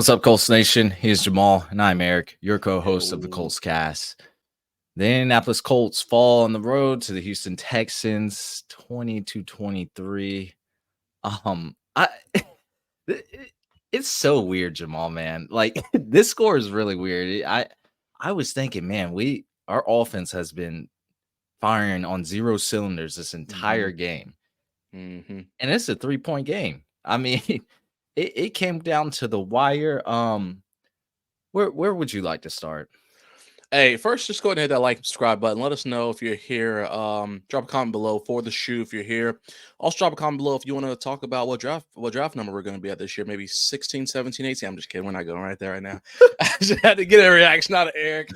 What's up, Colts Nation? Here's Jamal, and I'm Eric, your co-host of the Yo. Colts Cast. The Indianapolis Colts fall on the road to the Houston Texans, 22-23. I it's so weird, Jamal, man. Like this score is really weird. I was thinking, man, our offense has been firing on zero cylinders this entire Mhm, game, mhm. and it's a 3-point game. I mean, it came down to the wire. Where would you like to start? Hey, first, just go ahead and hit that like and subscribe button. Let us know if you're here. Drop a comment below for the shoe if you're here. Also, drop a comment below if you want to talk about what draft number we're going to be at this year. Maybe 16, 17, 18. I'm just kidding. We're not going right there right now. I just had to get a reaction out of Eric.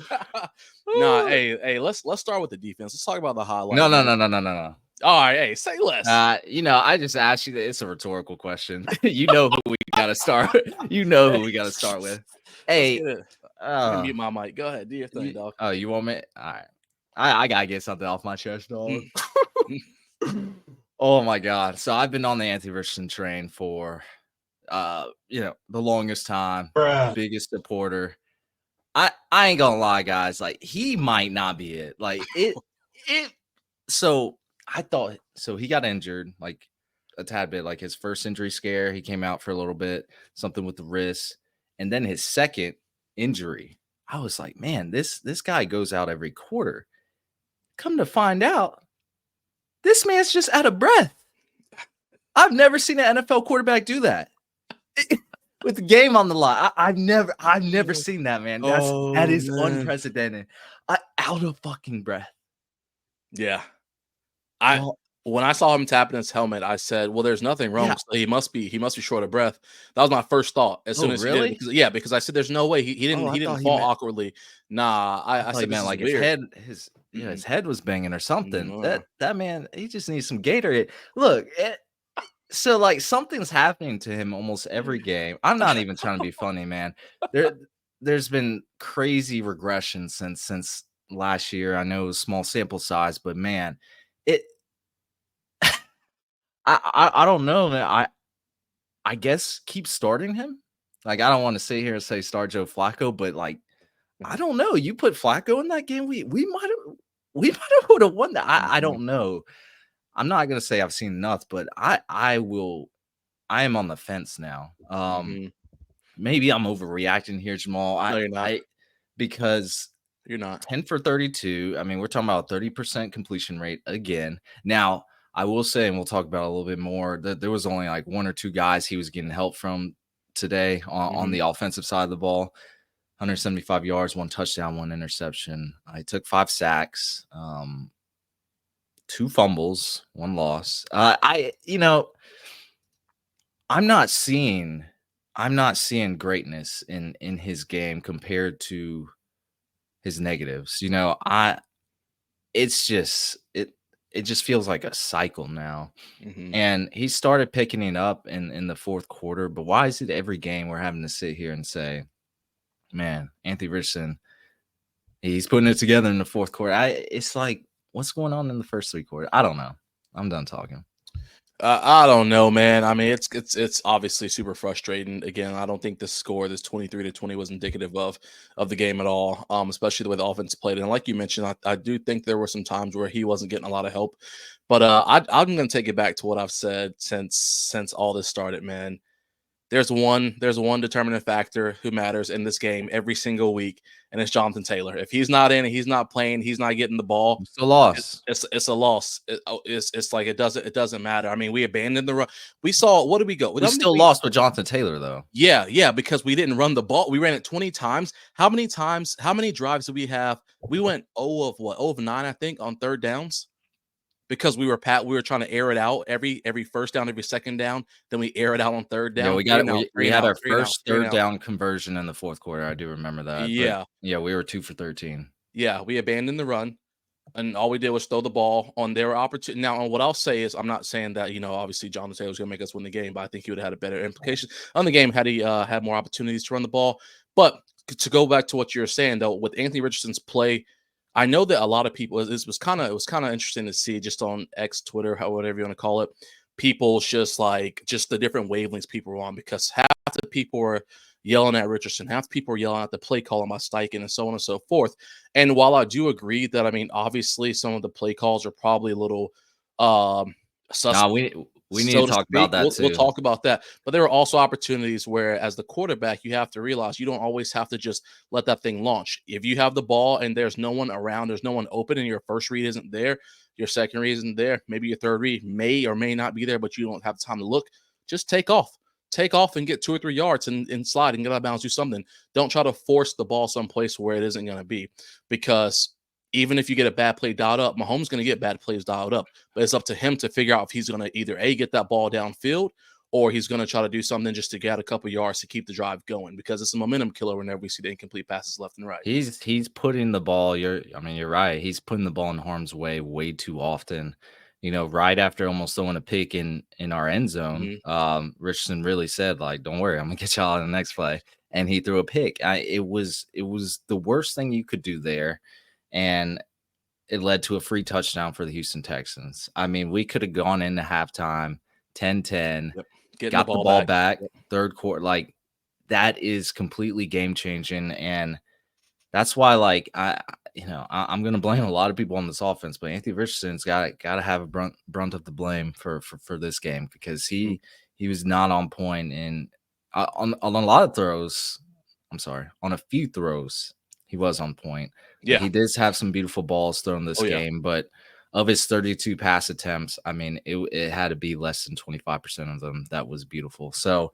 Nah, hey, let's start with the defense. Let's talk about the highlight, No, no, man. no, no, no, no, no. All right, hey, say less. I just asked you that it's a rhetorical question. You know who we gotta start. You know who we gotta start with. Let's get Hey, it. I can uh, mute my mic. Go ahead, do your thing, you, dog. oh, you want me? All right. I gotta get something off my chest, dog. Oh my god. So I've been on the Anthony Richardson train for the longest time, Bruh. biggest supporter. I ain't gonna lie, guys. Like, he might not be it. Like it so I thought so he got injured like a tad bit, like his first injury scare. He came out for a little bit, something with the wrist, and then his second injury. I was like, man, this guy goes out every quarter. Come to find out, this man's just out of breath. I've never seen an NFL quarterback do that. With the game on the line. I've never seen that, man. That is Man. unprecedented. Out of fucking breath. Yeah. Well, When I saw him tapping his helmet, I said, "Well, there's nothing wrong. yeah. So he must be short of breath." That was my first thought as soon Oh, as he did it, really? because I said, "There's no way he Oh, I didn't thought he fall meant awkwardly." Nah, I I thought he said this meant is like his weird. head, his head was banging or something. No. That man, he just needs some Gatorade. Look, so like something's happening to him almost every game. I'm not even trying to be funny, man. There's been crazy regression since last year. I know it was small sample size, but man, it. I don't know, man. I guess keep starting him. Like, I don't want to sit here and say start Joe Flacco, but like, I don't know. You put Flacco in that game, we might have would have won that. I Mhm. don't know. I'm not gonna say I've seen enough, but I will. I am on the fence now. Mhm. Maybe I'm overreacting here, Jamal. No, you're not. Because You're not. 10 for 32. I mean, we're talking about a 30% completion rate again. Now, I will say, and we'll talk about it a little bit more, that there was only like one or two guys he was getting help from today on Mhm. the offensive side of the ball. 175 yards, one touchdown, one interception. I took 5 sacks, 2 fumbles, 1 loss. I'm not seeing greatness in his game compared to his negatives. It's just it just feels like a cycle now. Mhm. And he started picking it up in the fourth quarter, but why is it every game we're having to sit here and say, man, Anthony Richardson, he's putting it together in the fourth quarter. It's like, what's going on in the first 3 quarters? I don't know. I'm done talking. I don't know, man. I mean, it's obviously super frustrating. Again, I don't think this score, this 23-20, was indicative of the game at all. Especially the way the offense played. And like you mentioned, I do think there were some times where he wasn't getting a lot of help. But I'm going to take it back to what I've said since all this started, man. There's one determinant factor who matters in this game every single week, and it's Jonathan Taylor. If he's not in, he's not playing, he's not getting the ball. It's a loss. It's a loss. It's like it doesn't matter. I mean, we abandoned the run. We saw, what did we go? We still lost with Jonathan Taylor, though. Yeah, because we didn't run the ball. We ran it 20 times. How many times? How many drives did we have? We went 0 of 9, I think, on third downs, because we were trying to air it out every first down, every second down. Then we air it out on third Yeah, down. we got Three it. and out, We three and had out, our three and out, first three and third out. down conversion in the fourth quarter. I do remember that. But Yeah, yeah, we were 2 for 13. yeah. We abandoned the run, and all we did was throw the ball on their opportunity. Now, what I'll say is, I'm not saying that, obviously Jonathan Taylor's going to make us win the game, but I think he would have had a better implication on the game had he had more opportunities to run the ball. But to go back to what you're saying, though, with Anthony Richardson's play, I know that a lot of people, it was kind of interesting to see just on X, Twitter, whatever you want to call it. people's just the different wavelengths people are on, because half the people are yelling at Richardson, half the people are yelling at the play calling by Steichen, and so on and so forth. And while I do agree that, I mean, obviously some of the play calls are probably a little Nah, suspect, we need so to to talk about speak. that We'll too. talk about that. But there are also opportunities where, as the quarterback, you have to realize you don't always have to just let that thing launch. If you have the ball and there's no one around, there's no one open, and your first read isn't there, your second read isn't there, maybe your third read may or may not be there, but you don't have time to look, just take off. Take off and get 2 or 3 yards and slide and get out of bounds, do something. Don't try to force the ball someplace where it isn't going to be, because even if you get a bad play dialed up, Mahomes going to get bad plays dialed up. But it's up to him to figure out if he's going to either get that ball downfield, or he's going to try to do something just to get a couple yards to keep the drive going, because it's a momentum killer whenever we see the incomplete passes left and right. He's putting the ball. You're right. He's putting the ball in harm's way too often. Right after almost throwing a pick in our end zone, Richardson really said, like, "Don't worry, I'm gonna get y'all on the next play," and he threw a pick. It was the worst thing you could do there, and it led to a free touchdown for the Houston Texans. I mean, we could have gone into halftime 10-10, Yep. Getting got the ball back, Yep. third quarter. Like, that is completely game changing, and that's why, like, I'm going to blame a lot of people on this offense, but Anthony Richardson's got to have a brunt of the blame for this game, because he was not on point, and on a lot of throws. I'm sorry, on a few throws he was on point. Like, Yeah. he did have some beautiful balls thrown this Oh, yeah. game, but of his 32 pass attempts, I mean, it had to be less than 25% of them that was beautiful. So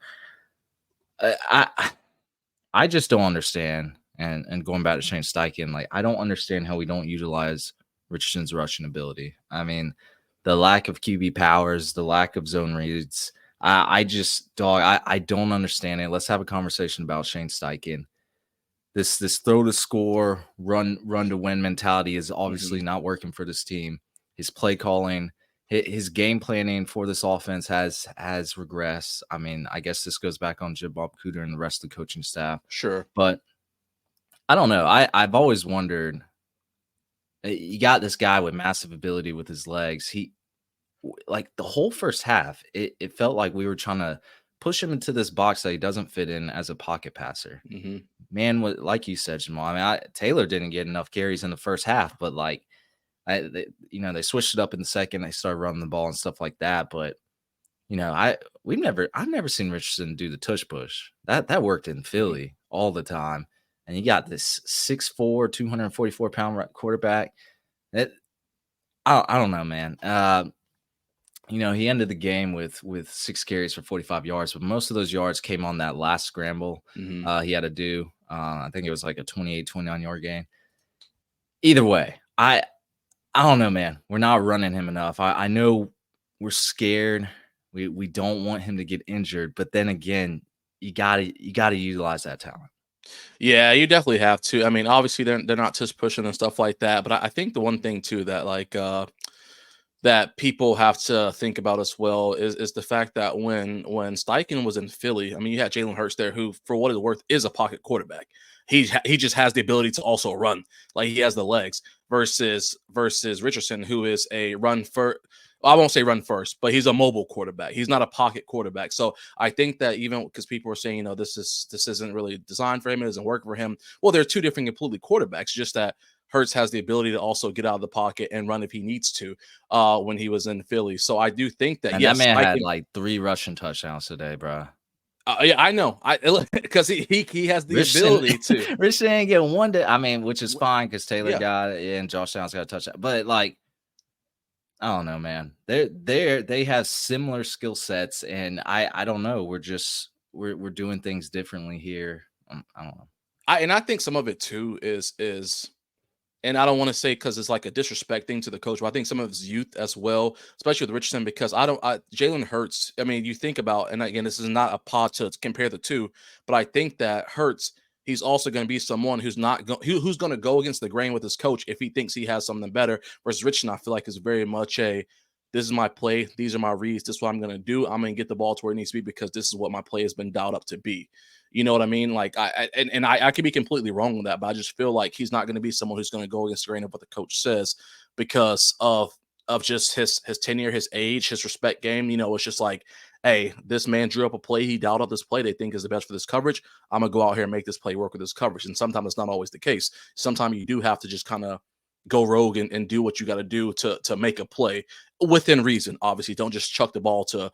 I just don't understand. And going back to Shane Steichen, like, I don't understand how we don't utilize Richardson's rushing ability. I mean, the lack of QB powers, the lack of zone reads. I just, dog, I don't understand it. Let's have a conversation about Shane Steichen. This throw to score, run to win mentality is obviously not working for this team. His play calling, his game planning for this offense has regressed. I mean, I guess this goes back on Jim Bob Cooter and the rest of the coaching staff. Sure. But I don't know. I've always wondered. You got this guy with massive ability with his legs. Like, the whole first half, it felt like we were trying to push him into this box that he doesn't fit in as a pocket passer. Man, like you said, Jamal, I mean, Taylor didn't get enough carries in the first half, but, like, they switched it up in the second. They started running the ball and stuff like that. But I've never seen Richardson do the tush push. That worked in Philly all the time. And you got this 6'4", 244-pound quarterback. I don't know, man. He ended the game with 6 carries for 45 yards, but most of those yards came on that last scramble he had to do. I think it was like a 28, 29-yard gain. Either way, I don't know, man. We're not running him enough. I know we're scared. We don't want him to get injured, but then again, you gotta utilize that talent. Yeah, you definitely have to. I mean, obviously they're not just pushing and stuff like that, but I think the one thing too that that people have to think about as well is the fact that when Steichen was in Philly, I mean, you had Jalen Hurts there, who, for what it's worth, is a pocket quarterback. He just has the ability to also run, like, he has the legs. Versus Richardson, who is a run first. I won't say run first, but he's a mobile quarterback. He's not a pocket quarterback. So I think that, even because people are saying, this isn't really designed for him, it doesn't work for him. Well, they're two different completely quarterbacks. Just that Hurts has the ability to also get out of the pocket and run if he needs to, when he was in Philly. So I do think that, And yes, that man I had can. like 3 rushing touchdowns today, bro. Yeah, I know. Because he has the ability to. Richardson ain't getting one day. I mean, which is fine, because Taylor Yeah. got it and Josh Allen's got a touchdown. But, like, I don't know, man. They have similar skill sets, and I don't know. We're doing things differently here. I don't know. I think some of it too is, and I don't want to say because it's like a disrespect thing to the coach, but I think some of his youth as well, especially with Richardson, because Jalen Hurts. I mean, you think about, and again, this is not a pod to compare the two, but I think that Hurts, he's also going to be someone who's who's going to go against the grain with his coach if he thinks he has something better. Versus Richardson, I feel like, is very much this is my play, these are my reads, this is what I'm going to do. I'm going to get the ball to where it needs to be because this is what my play has been dialed up to be. You know what I mean? Like, I could be completely wrong with that, but I just feel like he's not going to be someone who's going to go against the grain of what the coach says, because of of just his tenure, his age, his respect game. It's just like, hey, this man drew up a play. He dialed up this play they think is the best for this coverage. I'm going to go out here and make this play work with this coverage. And sometimes it's not always the case. Sometimes you do have to just kind of go rogue and do what you got to do to make a play within reason. Obviously, don't just chuck the ball to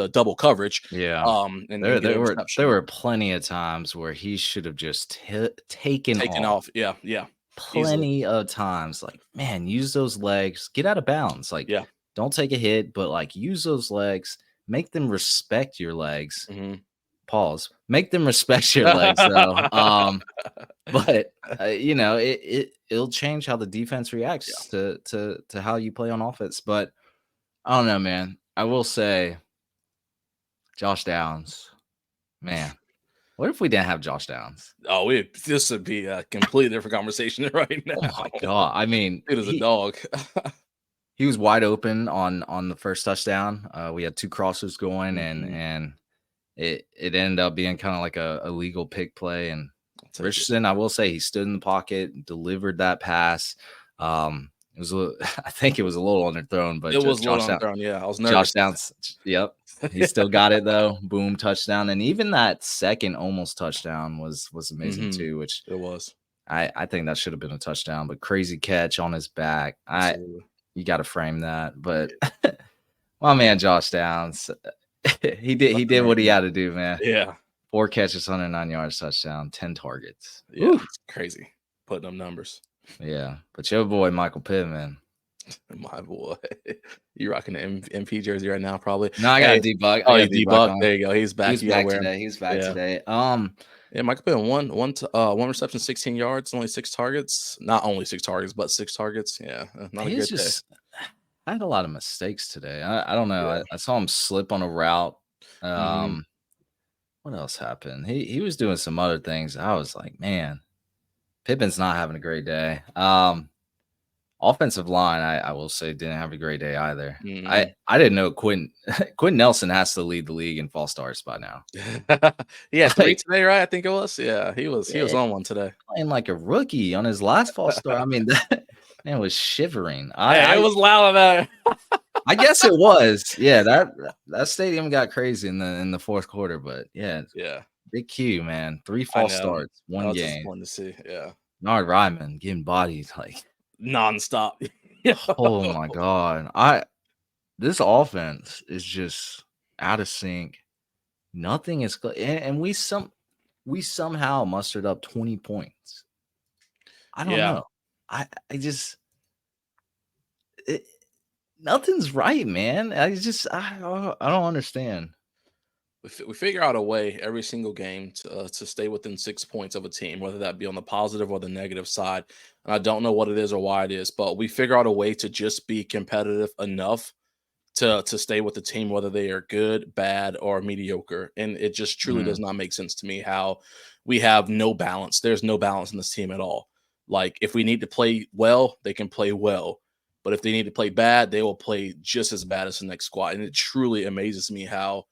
double coverage. Yeah. And There get a were reception. plenty of times where he should have just taken Taken off. off. Yeah. Easily. Plenty of times. Like, man, use those legs, get out of bounds. Like, Yeah. don't take a hit, but like use those legs, make them respect your legs. Mm-hmm. Pause. Make them respect your legs, though. But it'll change how the defense reacts to how you play on offense. But I don't know, man. I will say, Josh Downs, man. What if we didn't have Josh Downs? Oh, this would be a completely different conversation right now. Oh my god! I mean, it is a dog. He was wide open on the first touchdown. We had 2 crossers going, and it ended up being kind of like a legal pick play. And Richardson, I will say, he stood in the pocket, delivered that pass. It was I think it was a little underthrown, but it was a little underthrown. Yeah, I was nervous. Josh Downs, yep, he still got it though. Boom, touchdown, and even that second almost touchdown was amazing too. Which it was. I think that should have been a touchdown, but crazy catch on his back. You got to frame that. But my man, Josh Downs, he did what he had to do, man. Yeah. 4 catches, 109 yards, touchdown, 10 targets. Yeah, it's crazy. Putting them numbers. Yeah. But your boy, Michael Pittman. My boy. You rocking the MP jersey right now, probably. No, I got a debug. Oh, you debug. There you go. He's back. He's back today. He's back today. Yeah, Michael Pittman, one reception, 16 yards, only 6 targets. Not only 6 targets, but 6 targets. Yeah, not a good day. I had a lot of mistakes today. I don't know. Yeah. I saw him slip on a route. What else happened? He was doing some other things. I was like, man, Pittman's not having a great day. Offensive line, I will say, didn't have a great day either. I didn't know Quentin Nelson has to lead the league in false starts by now. Yeah, 3 today, right? I think it was. Yeah, he was on one today. Playing like a rookie on his last false start. I mean, that man was shivering. It was loud about it. I guess it was. Yeah, that stadium got crazy in the fourth quarter, but yeah. Big Q, man. 3 false starts, 1 game. Fun to see. Yeah. Nard Ryman getting bodied like nonstop. Oh my god. This offense is just out of sync. Nothing is and we somehow mustered up 20 points. I don't know. I just nothing's right, man. I don't understand. We figure out a way every single game to stay within 6 points of a team, whether that be on the positive or the negative side. And I don't know what it is or why it is, but we figure out a way to just be competitive enough to stay with the team, whether they are good, bad, or mediocre. And it just truly does not make sense to me how we have no balance. There's no balance in this team at all. Like, if we need to play well, they can play well. But if they need to play bad, they will play just as bad as the next squad. And it truly amazes me how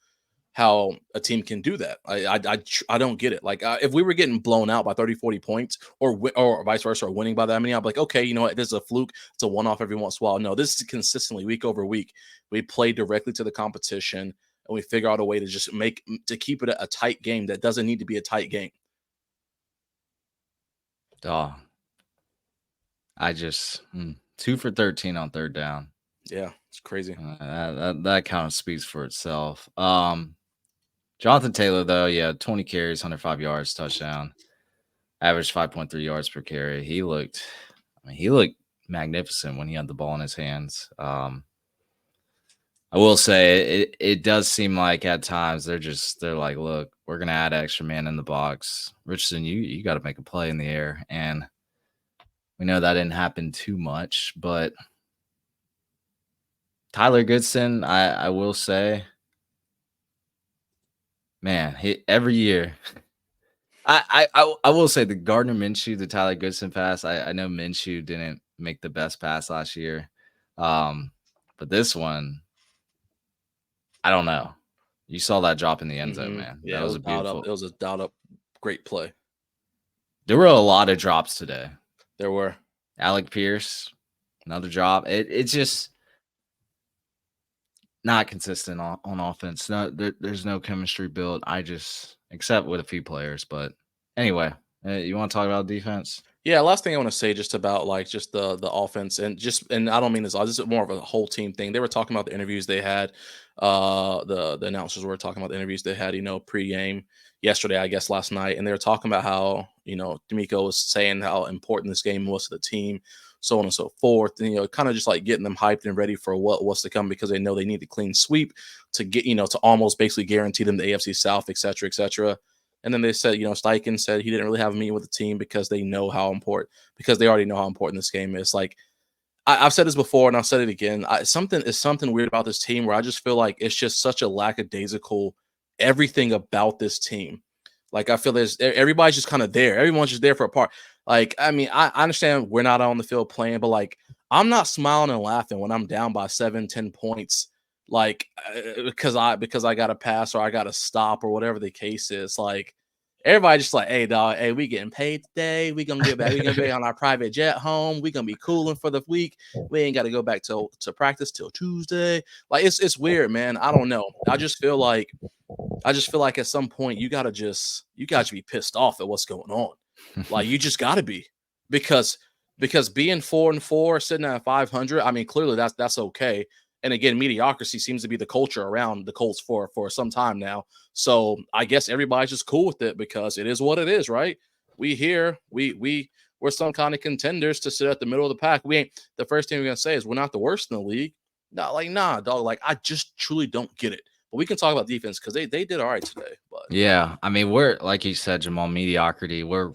a team can do that. I don't get it. Like, if we were getting blown out by 30, 40 points or vice versa, or winning by that many, I'd be like, okay, you know what? This is a fluke. It's a one-off every once in a while. No, this is consistently week over week. We play directly to the competition and we figure out a way to just keep it a tight game that doesn't need to be a tight game. Oh, I just 2 for 13 on third down. Yeah, it's crazy. That kind of speaks for itself. Jonathan Taylor, though, 20 carries, 105 yards, touchdown, average 5.3 yards per carry. He looked magnificent when he had the ball in his hands. I will say it does seem like at times they're like, look, we're gonna add an extra man in the box. Richardson, you got to make a play in the air, and we know that didn't happen too much, but Tyler Goodson, I will say, man, every year. I will say the Gardner Minshew, the Tyler Goodson pass. I know Minshew didn't make the best pass last year, but this one, I don't know. You saw that drop in the end zone, man. Yeah, that was a beautiful. It was a dialed up, great play. There were a lot of drops today. There were. Alec Pierce, another drop. It's just not consistent on offense. No, there's no chemistry built. Except with a few players. But anyway, you want to talk about defense? Yeah, last thing I want to say just about like just the offense and I don't mean this. This is more of a whole team thing. They were talking about the interviews they had. The announcers were talking about the interviews they had. Pre-game yesterday, I guess last night, and they were talking about how D'Amico was saying how important this game was to the team, so on and so forth, and kind of just like getting them hyped and ready for what's to come because they know they need a clean sweep to get to almost basically guarantee them the AFC South, et cetera, et cetera. And then they said, Steichen said he didn't really have a meeting with the team because they already know how important this game is. Like I've said this before and I'll say it again. Something weird about this team where I just feel like it's just such a lackadaisical everything about this team. Like I feel everybody's just kind of there. Everyone's just there for a part. Like, I mean, I understand we're not on the field playing, but like I'm not smiling and laughing when I'm down by 7-10 points. Like because I got to pass or I got to stop or whatever the case is. Like everybody just like, hey dog, hey, we getting paid today. We gonna get back. We gonna be on our private jet home. We gonna be cooling for the week. We ain't got to go back to practice till Tuesday. Like it's weird, man. I don't know. I just feel like at some point you gotta be pissed off at what's going on. Like you just gotta be because being 4-4, sitting at 500. I mean, clearly that's okay. And again, mediocrity seems to be the culture around the Colts for some time now. So I guess everybody's just cool with it because it is what it is, right? We're some kind of contenders to sit at the middle of the pack. We ain't the first thing we're gonna say is we're not the worst in the league. Nah, dog. Like I just truly don't get it. But we can talk about defense because they did all right today. But yeah, I mean, we're like you said, Jamal, mediocrity. We're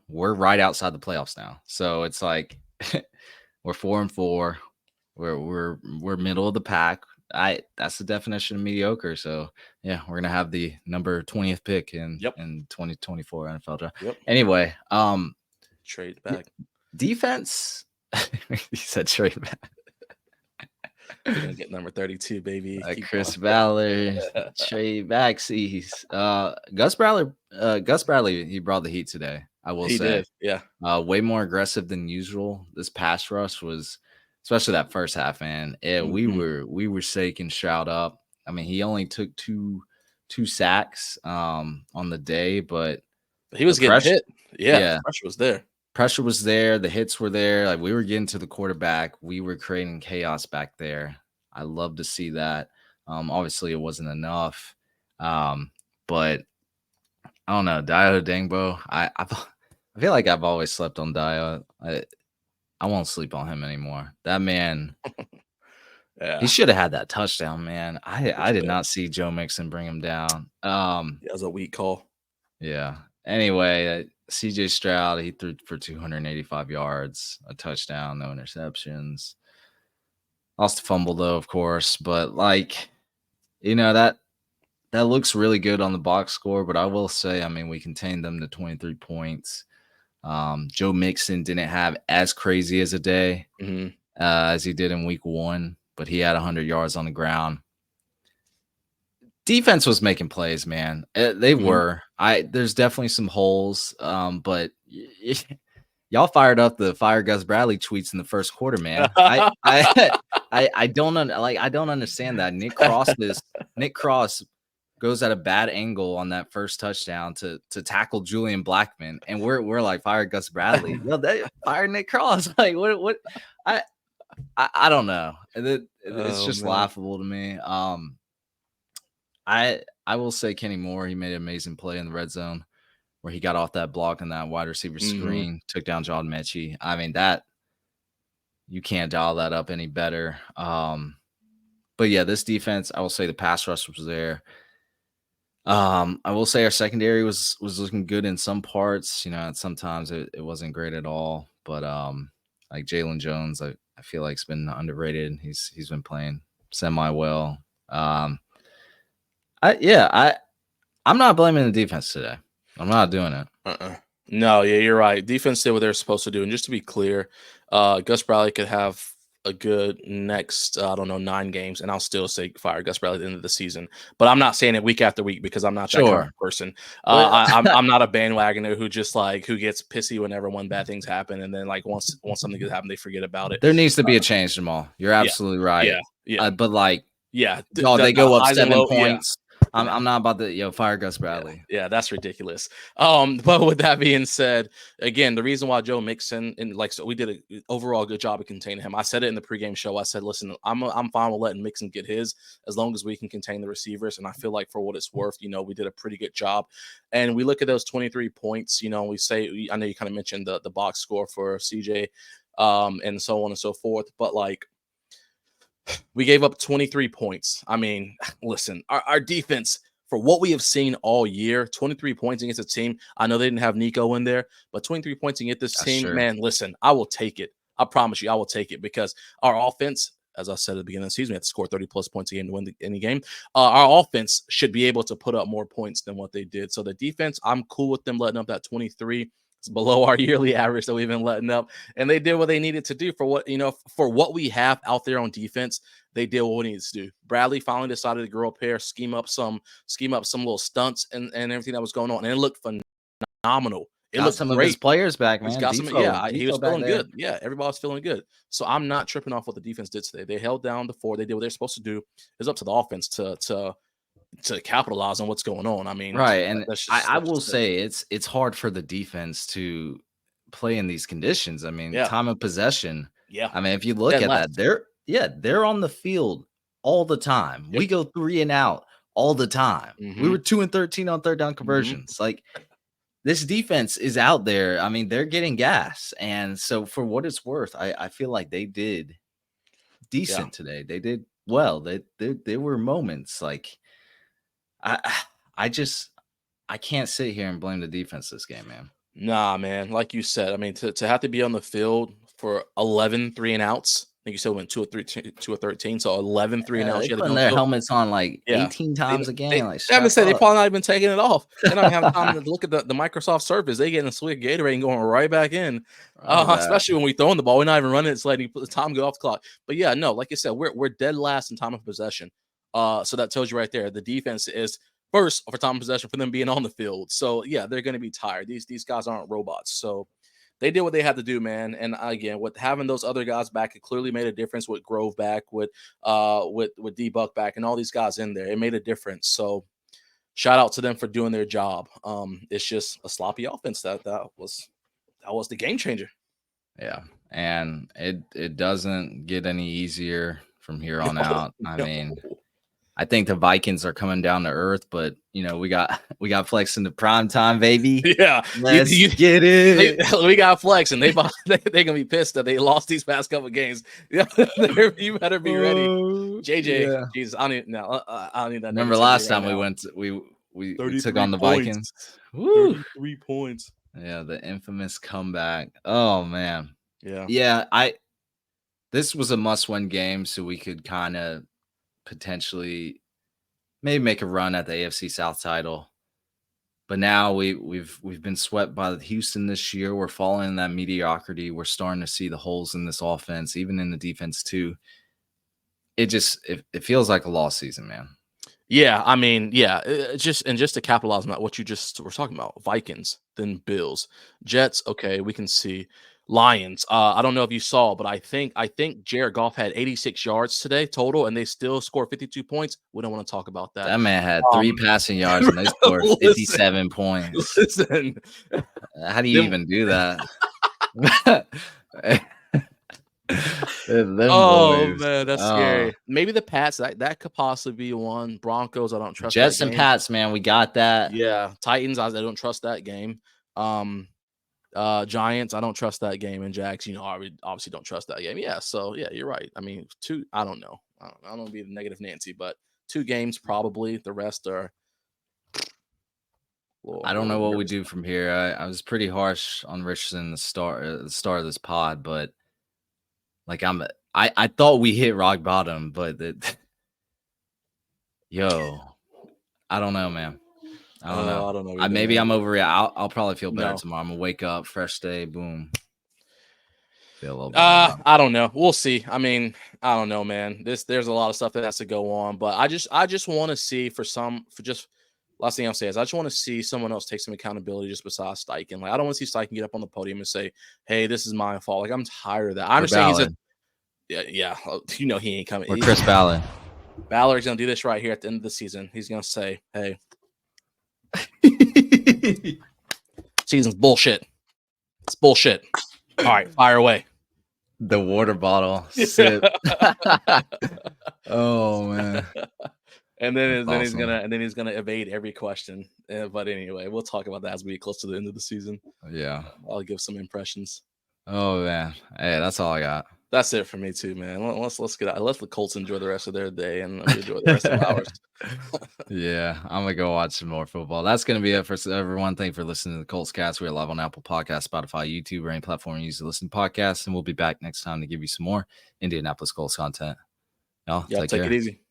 right outside the playoffs now. So it's like we're 4-4. We're middle of the pack. That's the definition of mediocre. So yeah, we're gonna have the number 20th pick in 2024 NFL draft. Yep. Anyway, trade back defense. You said trade back. We're gonna get number 32, baby. Chris Ballard, trade back. Gus Bradley. He brought the heat today. I will say, he did. Yeah, way more aggressive than usual. This pass rush was. Especially that first half, man. We were shaking Stroud up. I mean, he only took two sacks on the day, but he was getting hit. Yeah, pressure was there. Pressure was there. The hits were there. Like we were getting to the quarterback. We were creating chaos back there. I love to see that. Obviously, it wasn't enough, but I don't know. Dio Dangbo. I feel like I've always slept on Dio. I won't sleep on him anymore. That man, he should have had that touchdown, man. I did not see Joe Mixon bring him down. That was a weak call. Yeah. Anyway, CJ Stroud, he threw for 285 yards, a touchdown, no interceptions. Lost a fumble though, of course, but like, that looks really good on the box score. But I will say, I mean, we contained them to 23 points. Joe Mixon didn't have as crazy as a day as he did in week 1, but he had 100 yards on the ground. Defense was making plays, man. They were. There's definitely some holes, but y'all fired up the Fire Gus Bradley tweets in the first quarter, man. I don't understand that. Nick Cross goes at a bad angle on that first touchdown to tackle Julian Blackmon, and we're like, fire Gus Bradley. Well, they fired Nick Cross. Like what? I don't know. It's just laughable to me. I will say Kenny Moore, he made an amazing play in the red zone where he got off that block and that wide receiver screen, took down John Mechie. I mean, that you can't dial that up any better. But yeah, this defense, I will say the pass rush was there. I will say our secondary was looking good in some parts, and sometimes it wasn't great at all. But like Jalen Jones, I feel like it's been underrated. He's been playing semi well. I'm not blaming the defense today. I'm not doing it. No, yeah, you're right. Defense did what they're supposed to do. And just to be clear, Gus Bradley could have a good next, I don't know, 9 games, and I'll still say fire Gus Bradley at the end of the season. But I'm not saying it week after week because I'm not that kind Sure. of person. Well, I'm not a bandwagoner who just who gets pissy whenever one bad things happen, and then once something good happen, they forget about it. there needs to be a change, Jamal. You're absolutely right. Yeah. But The they go up highs and 7 low, points. Yeah. I'm not about to fire Gus Bradley. Yeah, that's ridiculous. But with that being said, again, the reason why Joe Mixon so we did an overall good job of containing him. I said it in the pregame show. I said, listen, I'm fine with letting Mixon get his as long as we can contain the receivers. And I feel like for what it's worth, we did a pretty good job. And we look at those 23 points. We say, I know you kind of mentioned the box score for CJ, and so on and so forth. But we gave up 23 points. I mean, listen, our defense, for what we have seen all year, 23 points against a team. I know they didn't have Nico in there, but 23 points against this team, man, listen, I will take it. I promise you, I will take it because our offense, as I said at the beginning of the season, we have to score 30-plus points a game to win any game. Our offense should be able to put up more points than what they did. So the defense, I'm cool with them letting up that 23. It's below our yearly average that we've been letting up. And they did what they needed to do for what we have out there on defense. They did what we needed to do. Bradley finally decided to grow a pair, scheme up some little stunts and everything that was going on. And it looked phenomenal. It looked some great. of his players back, man. He was feeling good. Yeah, everybody was feeling good. So I'm not tripping off what the defense did today. They held down the 4. They did what they're supposed to do. It's up to the offense to capitalize on what's going on. I mean, right. And I will say it's hard for the defense to play in these conditions. I mean, time of possession. Yeah. I mean, if you look at that, they're on the field all the time. Yep. We go 3 and out all the time. Mm-hmm. We were 2 and 13 on third down conversions. Mm-hmm. This defense is out there. I mean, they're getting gas. And so for what it's worth, I feel like they did decent today. They did well. There were moments I can't sit here and blame the defense this game, man. Nah, man. Like you said, I mean, to have to be on the field for 11 3 and outs. I think you said went 2 or 13, so 11 3 and outs. They putting their helmets on 18 times a game. I haven't said they probably not even taking it off. They don't have time to look at the Microsoft Surface. They getting a sweet Gatorade and going right back in. Especially when we throwing the ball, we're not even running it. It's letting the time go off the clock. But yeah, no, like you said, we're dead last in time of possession. So that tells you right there, the defense is first for time of possession for them being on the field. So yeah, they're going to be tired. These guys aren't robots. So they did what they had to do, man. And again, with having those other guys back, it clearly made a difference with Grove back, with D-Buck back, and all these guys in there. It made a difference. So shout out to them for doing their job. It's just a sloppy offense that was the game changer. Yeah, and it doesn't get any easier from here on out. I mean, I think the Vikings are coming down to earth, but we got Flex in the prime time, baby. Yeah, let's get it. We got Flex, and they're gonna be pissed that they lost these past couple games. Yeah, you better be ready, JJ. Jesus, I don't need that. Remember last time we took on the Vikings. 33 points. Yeah, the infamous comeback. Oh man. Yeah. This was a must-win game, so we could kind of potentially maybe make a run at the AFC South title. But now we've been swept by Houston this year. We're falling in that mediocrity. We're starting to see the holes in this offense, even in the defense too. It feels like a lost season, man. Yeah, I mean, just to capitalize on what you just were talking about, Vikings, then Bills, Jets. Okay, we can see. Lions. I don't know if you saw, but I think Jared Goff had 86 yards today total, and they still scored 52 points. We don't want to talk about that. That man had 3 passing yards, and they scored 57 points. Listen, how do you even do that? Man, that's scary. Maybe the Pats. That could possibly be one. Broncos. I don't trust. Jets and Pats, man. We got that. Yeah, Titans. I don't trust that game. Giants, I don't trust that game, and Jags, I obviously don't trust that game. Yeah, so yeah, you're right. I mean, 2, I don't know. I don't want to be the negative Nancy, but 2 games probably. The rest are. I don't know what we do from here. I was pretty harsh on Richardson the start of this pod, but I thought we hit rock bottom, but I don't know, man. I don't know. I don't know. Maybe I'm over it. I'll probably feel better tomorrow. I'm gonna wake up, fresh day, boom. feel a little bit like that? I don't know. We'll see. I mean, I don't know, man. There's a lot of stuff that has to go on, but I just want to see last thing I'll say is I just want to see someone else take some accountability just besides Steichen. Like I don't want to see Steichen get up on the podium and say, "Hey, this is my fault." Like I'm tired of that. I understand yeah. He ain't coming. Or Chris Ballard. Ballard's gonna do this right here at the end of the season. He's gonna say, "Hey, season's bullshit. It's bullshit." All right, fire away. The water bottle sip. Oh man. And then he's gonna evade every question. But anyway, we'll talk about that as we get close to the end of the season. Yeah. I'll give some impressions. Oh man. Hey, that's all I got. That's it for me too, man. Let's get out. Let the Colts enjoy the rest of their day and enjoy the rest of ours. Yeah, I'm gonna go watch some more football. That's gonna be it for everyone. Thank you for listening to the Colts Cast. We're live on Apple Podcasts, Spotify, YouTube, or any platform you use to listen to podcasts. And we'll be back next time to give you some more Indianapolis Colts content. Y'all, take it easy.